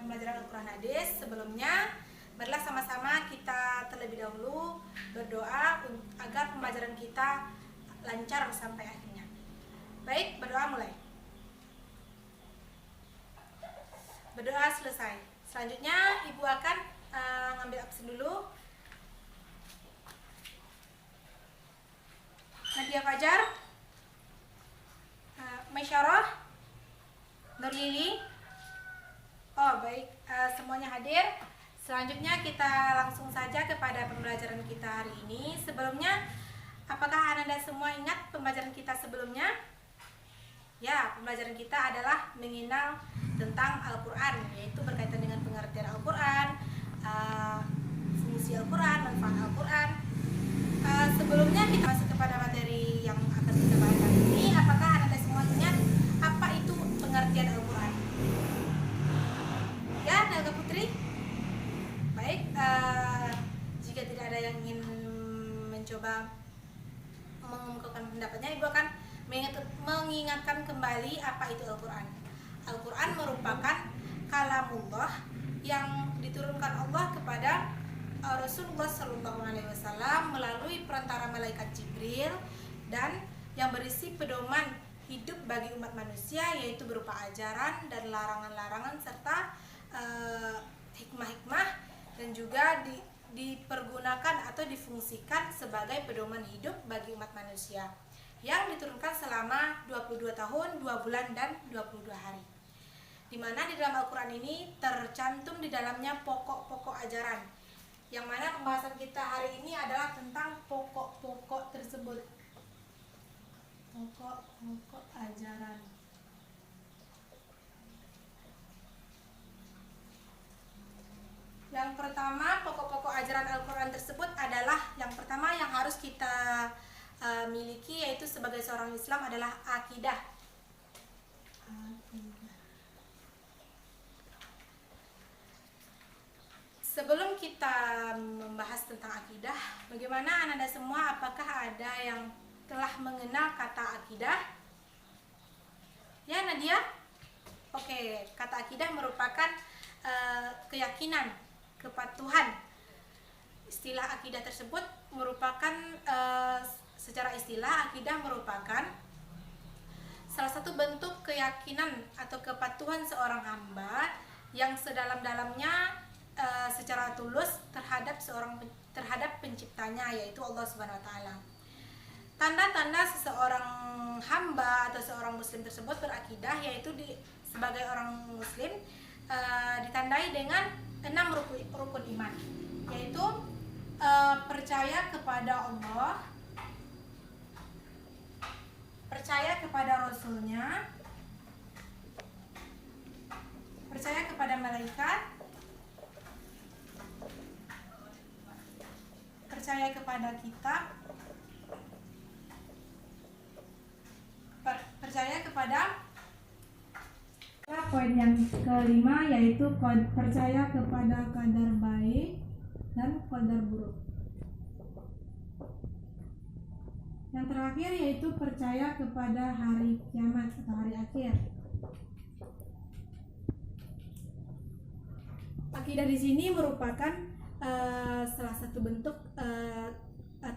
pembelajaran Al-Quran Hadis. Sebelumnya, marilah sama-sama kita terlebih dahulu berdoa agar pembelajaran kita lancar sampai akhirnya. Baik, berdoa mulai. Berdoa selesai. Selanjutnya Ibu akan ngambil absen dulu. Nadia Fajar, Maisyarah, Nur Lili. Oh baik, semuanya hadir. Selanjutnya kita langsung saja kepada pembelajaran kita hari ini. Sebelumnya, apakah Anda semua ingat pembelajaran kita sebelumnya? Ya, pembelajaran kita adalah mengenal tentang Al-Quran, yaitu berkaitan dengan pengertian Al-Quran, fungsi Al-Quran, manfaat Al-Quran. Sebelumnya kita masuk kepada materi yang akan kita bahas hari ini. Apakah Anda semua ingat apa itu pengertian Al-Quran? Ya, Nelga Putri? Baik, jika tidak ada yang ingin mencoba mengungkapkan pendapatnya, Ibu akan mengingatkan kembali apa itu Al-Quran. Al-Quran merupakan kalamullah yang diturunkan Allah kepada Rasulullah SAW melalui perantara malaikat Jibril, dan yang berisi pedoman hidup bagi umat manusia, yaitu berupa ajaran dan larangan-larangan serta hikmah-hikmah, dan juga dipergunakan atau difungsikan sebagai pedoman hidup bagi umat manusia yang diturunkan selama 22 tahun, 2 bulan, dan 22 hari. Di mana di dalam Al-Quran ini tercantum di dalamnya pokok-pokok ajaran, yang mana pembahasan kita hari ini adalah tentang pokok-pokok tersebut. Pokok-pokok ajaran. Yang pertama, pokok-pokok ajaran Al-Quran tersebut adalah yang pertama yang harus kita miliki, yaitu sebagai seorang Islam, adalah akidah. Sebelum kita membahas tentang akidah, bagaimana Anda semua, apakah ada yang telah mengenal kata akidah? Ya, Nadia? Oke, kata akidah merupakan keyakinan, kepatuhan. Istilah akidah tersebut merupakan secara istilah, akidah merupakan salah satu bentuk keyakinan atau kepatuhan seorang hamba yang sedalam-dalamnya secara tulus terhadap penciptanya, yaitu Allah Subhanahu wa taala. Tanda-tanda seseorang hamba atau seorang muslim tersebut berakidah, yaitu sebagai orang muslim ditandai dengan 6 rukun iman, yaitu percaya kepada Allah, percaya kepada Rasulnya, percaya kepada malaikat, percaya kepada kitab, percaya kepada poin yang kelima, yaitu percaya kepada qadar baik dan qadar buruk. Yang terakhir yaitu percaya kepada hari kiamat atau hari akhir. Akidah di sini merupakan salah satu bentuk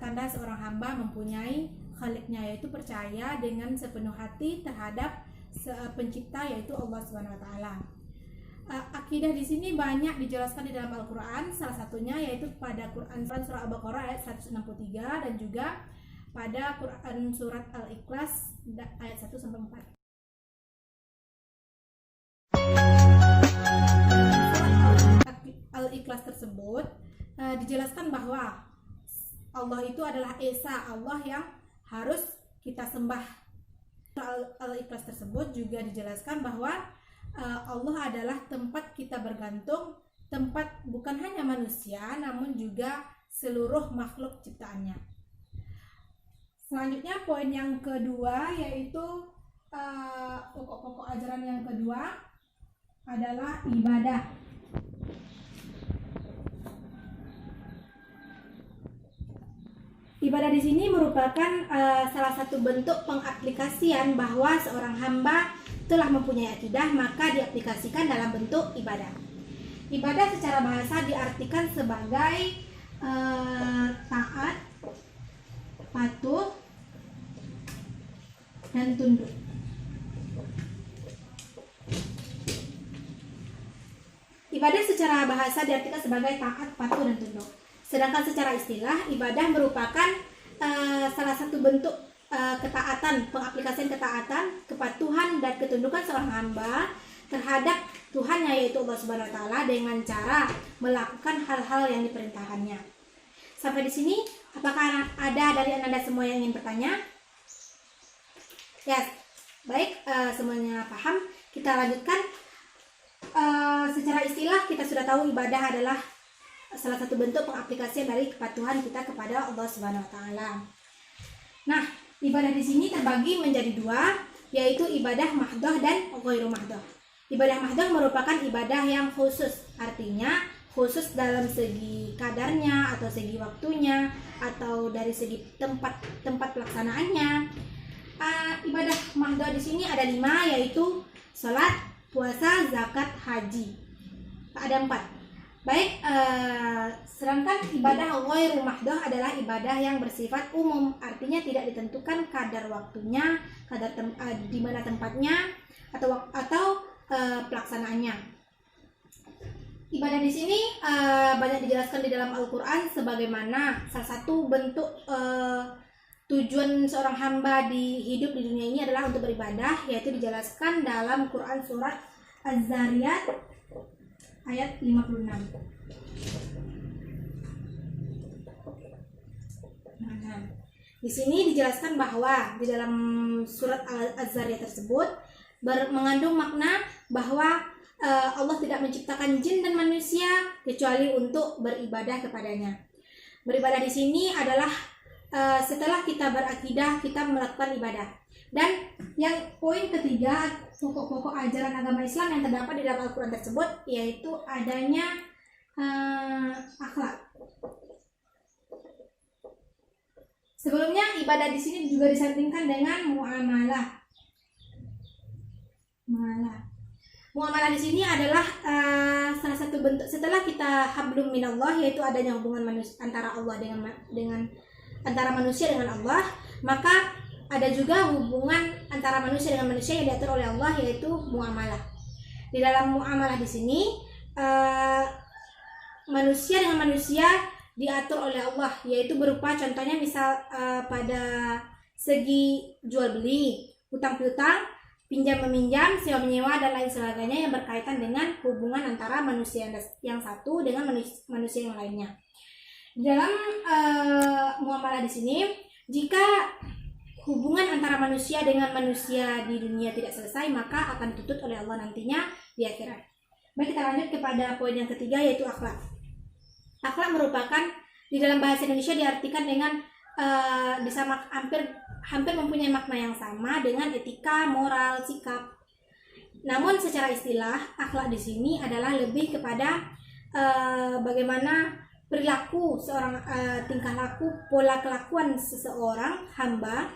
tanda seorang hamba mempunyai khaliknya, yaitu percaya dengan sepenuh hati terhadap pencipta, yaitu Allah Subhanahu wa taala. Akidah di sini banyak dijelaskan di dalam Al-Qur'an, salah satunya yaitu pada Quran surah Al-Baqarah ayat 163 dan juga pada Quran surat Al-Ikhlas ayat 1 sampai 4. Al-Ikhlas tersebut dijelaskan bahwa Allah itu adalah Esa, Allah yang harus kita sembah. Al-Ikhlas tersebut juga dijelaskan bahwa Allah adalah tempat kita bergantung, tempat bukan hanya manusia namun juga seluruh makhluk ciptaannya. Selanjutnya poin yang kedua, yaitu pokok-pokok ajaran yang kedua adalah ibadah. Ibadah di sini merupakan salah satu bentuk pengaplikasian bahwa seorang hamba telah mempunyai akidah, maka diaplikasikan dalam bentuk ibadah. Ibadah secara bahasa diartikan sebagai taat, patuh, dan tunduk. Ibadah secara bahasa diartikan sebagai taat, patuh, dan tunduk. Sedangkan secara istilah, ibadah merupakan salah satu bentuk ketaatan, pengaplikasian ketaatan, kepatuhan, dan ketundukan seorang hamba terhadap Tuhannya, yaitu Allah Subhanahu wa taala, dengan cara melakukan hal-hal yang diperintahkannya. Sampai di sini, apakah ada dari Anda semua yang ingin bertanya? Yes. Baik, semuanya paham. Kita lanjutkan. Secara istilah kita sudah tahu ibadah adalah salah satu bentuk pengaplikasian dari kepatuhan kita kepada Allah Subhanahu wa taala. Nah, ibadah di sini terbagi menjadi dua, yaitu ibadah mahdoh dan ghairu mahdoh. Ibadah mahdoh merupakan ibadah yang khusus, artinya khusus dalam segi kadarnya atau segi waktunya atau dari segi tempat pelaksanaannya. Ibadah mahdoh di sini ada 5, yaitu salat, puasa, zakat, haji. Ada 4. Baik, sedangkan ibadah ghairu mahdoh adalah ibadah yang bersifat umum, artinya tidak ditentukan kadar waktunya, di mana tempatnya atau pelaksanaannya. Ibadah di sini banyak dijelaskan di dalam Al-Qur'an sebagaimana salah satu bentuk tujuan seorang hamba di hidup di dunia ini adalah untuk beribadah, yaitu dijelaskan dalam Quran surat Az-Zariyat ayat 56. Nah, di sini dijelaskan bahwa di dalam surat Az-Zariyat tersebut mengandung makna bahwa Allah tidak menciptakan jin dan manusia kecuali untuk beribadah kepadanya. Beribadah di sini adalah setelah kita berakidah, kita melakukan ibadah. Dan yang poin ketiga, pokok-pokok ajaran agama Islam yang terdapat di dalam Al-Quran tersebut, yaitu adanya akhlak. Sebelumnya, ibadah di sini juga disandingkan dengan muamalah. Muamalah di sini adalah salah satu bentuk setelah kita hablum minallah, yaitu adanya hubungan antara Allah dengan antara manusia dengan Allah, maka ada juga hubungan antara manusia dengan manusia yang diatur oleh Allah, yaitu muamalah. Di dalam muamalah di sini manusia dengan manusia diatur oleh Allah, yaitu berupa contohnya misal pada segi jual beli, utang piutang, pinjam meminjam, sewa menyewa, dan lain sebagainya yang berkaitan dengan hubungan antara manusia yang satu dengan manusia yang lainnya. Di dalam muamalah di sini, jika hubungan antara manusia dengan manusia di dunia tidak selesai, maka akan dituntut oleh Allah nantinya di akhirat. Baik, kita lanjut kepada poin yang ketiga, yaitu akhlak. Akhlak merupakan di dalam bahasa Indonesia diartikan dengan hampir mempunyai makna yang sama dengan etika, moral, sikap. Namun secara istilah, akhlak di sini adalah lebih kepada bagaimana perilaku seorang, tingkah laku, pola kelakuan seseorang hamba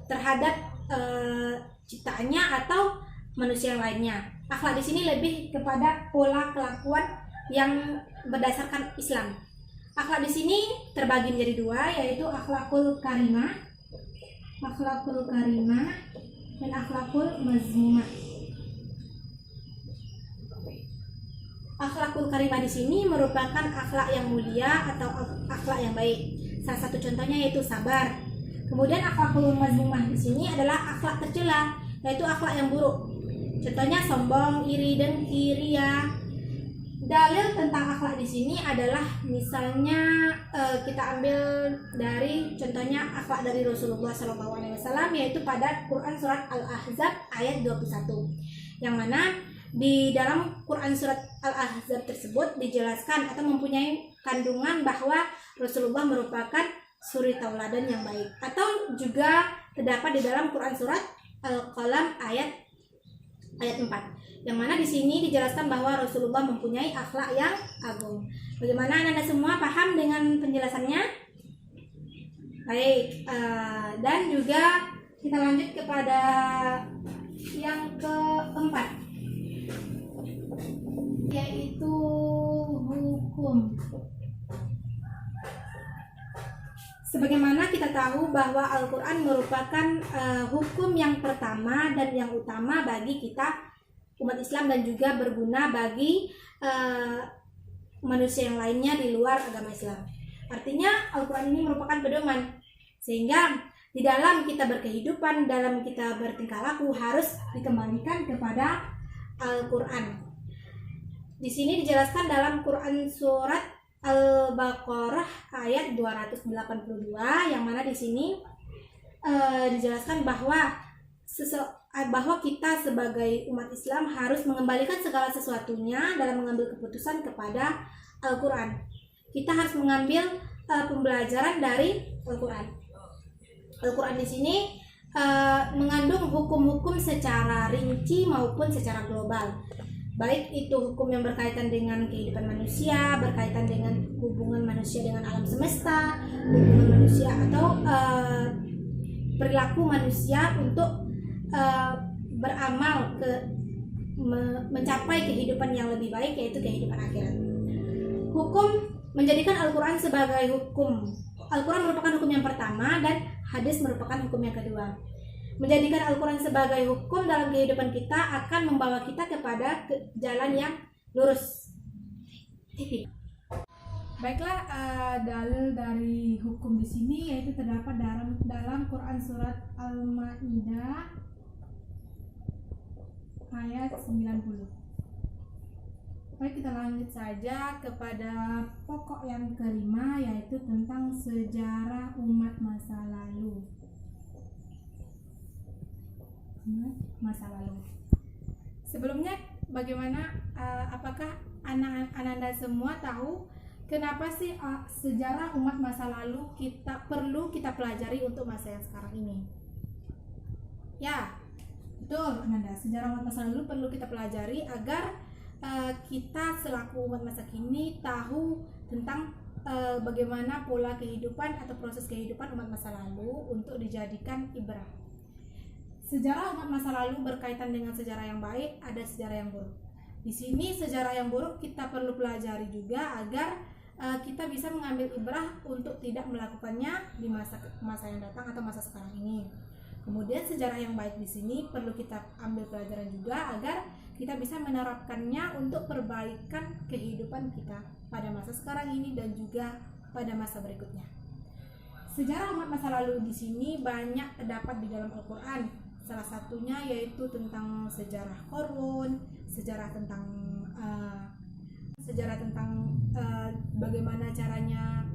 terhadap ciptaannya atau manusia yang lainnya. Akhlak di sini lebih kepada pola kelakuan yang berdasarkan Islam. Akhlak di sini terbagi menjadi 2, yaitu akhlakul karimah dan akhlakul mazmumah. Akhlakul karimah di sini merupakan akhlak yang mulia atau akhlak yang baik. Salah satu contohnya yaitu sabar. Kemudian akhlakul mazmumah di sini adalah akhlak tercela, yaitu akhlak yang buruk. Contohnya sombong, iri, dengki, ria. Dalil tentang akhlak di sini adalah misalnya kita ambil dari contohnya akhlak dari Rasulullah SAW, yaitu pada Quran surat Al-Ahzab ayat 21, yang mana di dalam Quran surat Al-Ahzab tersebut dijelaskan atau mempunyai kandungan bahwa Rasulullah merupakan suri tauladan yang baik, atau juga terdapat di dalam Quran surat Al-Qalam ayat 4, yang mana di sini dijelaskan bahwa Rasulullah mempunyai akhlak yang agung. Bagaimana Anda semua paham dengan penjelasannya? Baik, dan juga kita lanjut kepada yang keempat, yaitu hukum. Sebagaimana kita tahu bahwa Al-Quran merupakan hukum yang pertama dan yang utama bagi kita umat Islam dan juga berguna bagi manusia yang lainnya di luar agama Islam. Artinya Al-Quran ini merupakan pedoman, sehingga di dalam kita berkehidupan, dalam kita bertingkah laku harus dikembalikan kepada Al-Quran. Di sini dijelaskan dalam Quran surat Al-Baqarah ayat 282, yang mana di sini dijelaskan bahwa kita sebagai umat Islam harus mengembalikan segala sesuatunya dalam mengambil keputusan kepada Al-Quran. Kita harus mengambil pembelajaran dari Al-Quran. Al-Quran di sini mengandung hukum-hukum secara rinci maupun secara global. Baik itu hukum yang berkaitan dengan kehidupan manusia, berkaitan dengan hubungan manusia dengan alam semesta, hubungan manusia atau perilaku manusia untuk beramal mencapai kehidupan yang lebih baik, yaitu kehidupan akhirat. Hukum menjadikan Al-Quran sebagai hukum. Al-Quran merupakan hukum yang pertama dan hadis merupakan hukum yang kedua. Menjadikan Al-Quran sebagai hukum dalam kehidupan kita akan membawa kita kepada jalan yang lurus. Baiklah, dalil dari hukum di sini yaitu terdapat dalam Quran surat Al-Maidah ayat 90. Baik, kita lanjut saja kepada pokok yang kelima, yaitu tentang sejarah umat masa lalu. Sebelumnya, bagaimana? Apakah Ananda semua tahu kenapa sih sejarah umat masa lalu perlu kita pelajari untuk masa yang sekarang ini? Ya, betul Ananda. Sejarah umat masa lalu perlu kita pelajari agar kita selaku umat masa kini tahu tentang bagaimana pola kehidupan atau proses kehidupan umat masa lalu untuk dijadikan ibrah. Sejarah umat masa lalu berkaitan dengan sejarah yang baik, ada sejarah yang buruk. Di sini sejarah yang buruk kita perlu pelajari juga agar kita bisa mengambil ibrah untuk tidak melakukannya di masa yang datang atau masa sekarang ini. Kemudian sejarah yang baik di sini perlu kita ambil pelajaran juga agar kita bisa menerapkannya untuk perbaikan kehidupan kita pada masa sekarang ini dan juga pada masa berikutnya. Sejarah umat masa lalu di sini banyak terdapat di dalam Al-Quran. Salah satunya yaitu tentang sejarah Qarun, sejarah tentang bagaimana caranya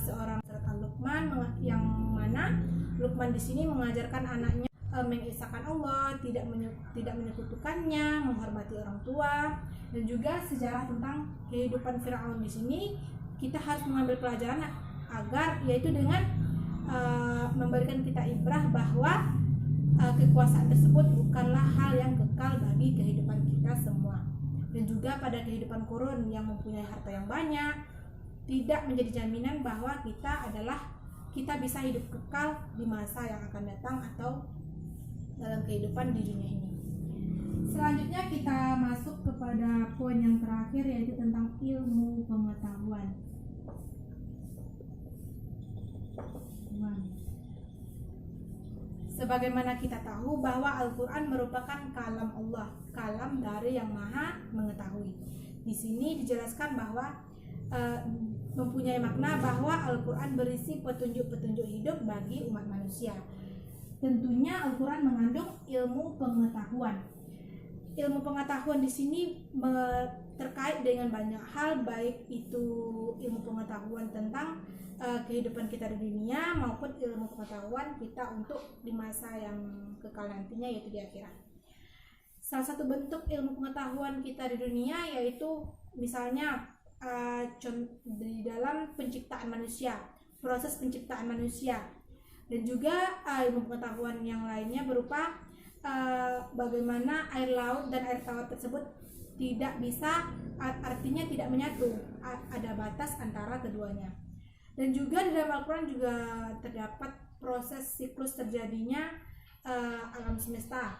seorang surat Al-Luqman, yang mana Luqman di sini mengajarkan anaknya mengisahkan Allah, tidak menyekutukannya, menghormati orang tua, dan juga sejarah tentang kehidupan Firaun. Di sini kita harus mengambil pelajaran agar yaitu dengan memberikan kita ibrah bahwa kekuasaan tersebut bukanlah hal yang kekal bagi kehidupan kita semua. Dan juga pada kehidupan Qarun yang mempunyai harta yang banyak tidak menjadi jaminan bahwa kita bisa hidup kekal di masa yang akan datang atau dalam kehidupan di dunia ini. Selanjutnya kita masuk kepada poin yang terakhir, yaitu tentang ilmu pengetahuan. Sebagaimana kita tahu bahwa Al-Quran merupakan kalam Allah, kalam dari yang maha mengetahui. Di sini dijelaskan bahwa mempunyai makna bahwa Al-Quran berisi petunjuk-petunjuk hidup bagi umat manusia. Tentunya Al-Quran mengandung ilmu pengetahuan. Ilmu pengetahuan di sini terkait dengan banyak hal, baik itu ilmu pengetahuan tentang kehidupan kita di dunia maupun ilmu pengetahuan kita untuk di masa yang kekal nantinya, yaitu di akhirat. Salah satu bentuk ilmu pengetahuan kita di dunia yaitu misalnya di dalam penciptaan manusia, proses penciptaan manusia, dan juga ilmu pengetahuan yang lainnya berupa bagaimana air laut dan air tawar tersebut tidak bisa, artinya tidak menyatu, ada batas antara keduanya. Dan juga di dalam Al-Quran juga terdapat proses siklus terjadinya alam semesta.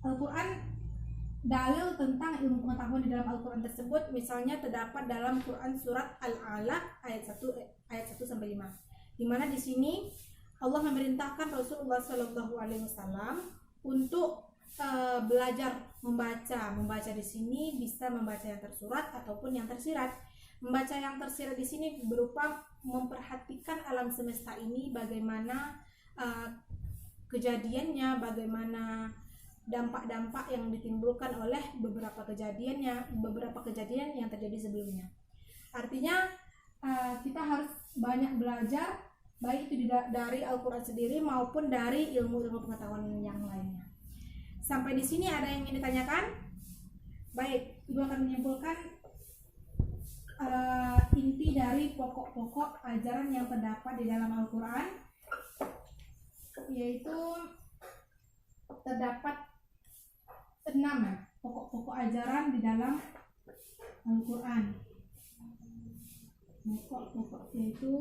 Al-Quran dalil tentang ilmu pengetahuan di dalam Al-Quran tersebut. Misalnya terdapat dalam Quran surat Al-Alaq ayat 1 sampai 5, di mana di sini Allah memerintahkan Rasulullah Shallallahu Alaihi Wasallam untuk belajar membaca di sini bisa membaca yang tersurat ataupun yang tersirat. Membaca yang tersirat di sini berupa memperhatikan alam semesta ini, bagaimana kejadiannya, bagaimana dampak-dampak yang ditimbulkan oleh beberapa kejadian yang terjadi sebelumnya. Artinya kita harus banyak belajar, baik itu dari Al-Quran sendiri maupun dari ilmu-ilmu pengetahuan yang lainnya. Sampai di sini ada yang ingin ditanyakan? Baik, Ibu akan menyimpulkan inti dari pokok-pokok ajaran yang terdapat di dalam Al-Quran, yaitu terdapat 6 pokok-pokok ajaran di dalam Al-Quran. Pokok-pokok yaitu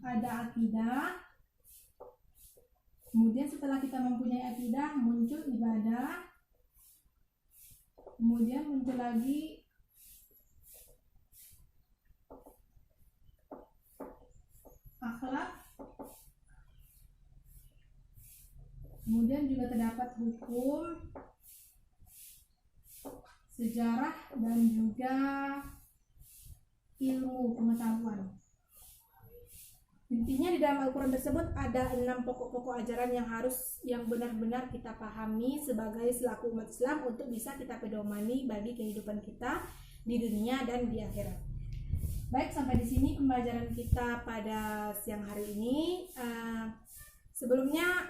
ada akidah, kemudian setelah kita mempunyai akidah muncul ibadah, kemudian muncul lagi akhlak, kemudian juga terdapat hukum, sejarah, dan juga ilmu pengetahuan. Intinya di dalam Al-Quran tersebut ada 6 pokok-pokok ajaran yang benar-benar kita pahami sebagai selaku umat Islam untuk bisa kita pedomani bagi kehidupan kita di dunia dan di akhirat. Baik, sampai di sini pembelajaran kita pada siang hari ini. Sebelumnya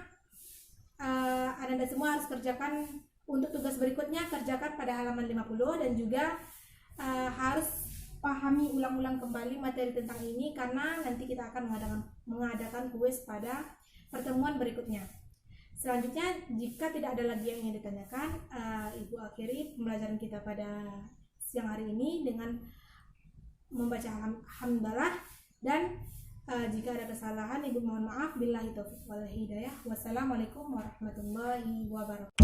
Anda semua harus kerjakan untuk tugas berikutnya, kerjakan pada halaman 50 dan juga harus pahami ulang-ulang kembali materi tentang ini, karena nanti kita akan mengadakan kuis pada pertemuan berikutnya. Selanjutnya, jika tidak ada lagi yang ingin ditanyakan, Ibu akhiri pembelajaran kita pada siang hari ini dengan membaca hamdalah, dan jika ada kesalahan Ibu mohon maaf. Billahi taufiq wal hidayah. Wassalamualaikum warahmatullahi wabarakatuh.